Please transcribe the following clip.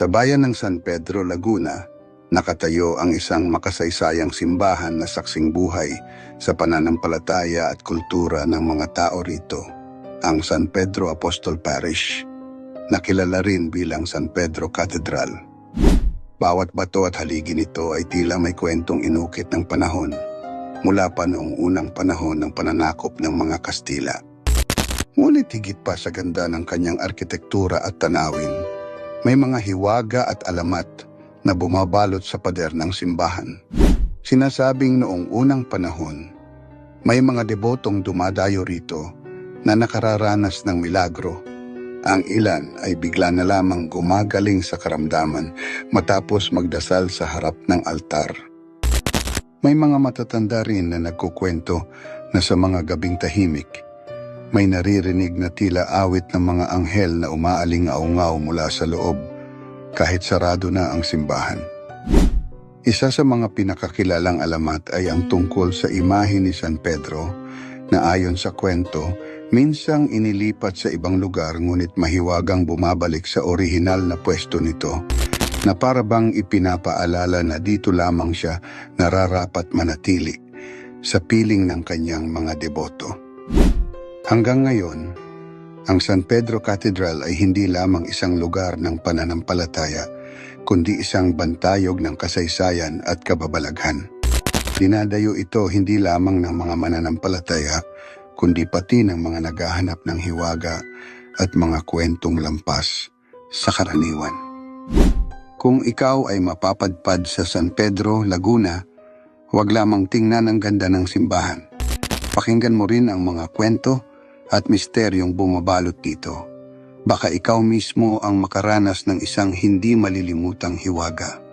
Sa bayan ng San Pedro, Laguna, nakatayo ang isang makasaysayang simbahan na saksing buhay sa pananampalataya at kultura ng mga tao rito, ang San Pedro Apostol Parish, na kilala rin bilang San Pedro Cathedral. Bawat bato at haligi nito ay tila may kwentong inukit ng panahon, mula pa noong unang panahon ng pananakop ng mga Kastila. Ngunit higit pa sa ganda ng kanyang arkitektura at tanawin, may mga hiwaga at alamat na bumabalot sa pader ng simbahan. Sinasabing noong unang panahon, may mga debotong dumadayo rito na nakararanas ng milagro. Ang ilan ay bigla na lamang gumagaling sa karamdaman matapos magdasal sa harap ng altar. May mga matatanda rin na nagkukwento na sa mga gabing tahimik, may naririnig na tila awit ng mga anghel na umaaling-aungaw mula sa loob kahit sarado na ang simbahan. Isa sa mga pinakakilalang alamat ay ang tungkol sa imahe ni San Pedro na ayon sa kwento, minsang inilipat sa ibang lugar ngunit mahiwagang bumabalik sa orihinal na pwesto nito na para bang ipinapaalala na dito lamang siya nararapat manatili sa piling ng kanyang mga deboto. Hanggang ngayon, ang San Pedro Cathedral ay hindi lamang isang lugar ng pananampalataya, kundi isang bantayog ng kasaysayan at kababalaghan. Dinadayo ito hindi lamang ng mga mananampalataya, kundi pati ng mga naghahanap ng hiwaga at mga kwentong lampas sa karaniwan. Kung ikaw ay mapapadpad sa San Pedro, Laguna, huwag lamang tingnan ang ganda ng simbahan. Pakinggan mo rin ang mga kwento at misteryong bumabalot dito. Baka ikaw mismo ang makaranas ng isang hindi malilimutang hiwaga.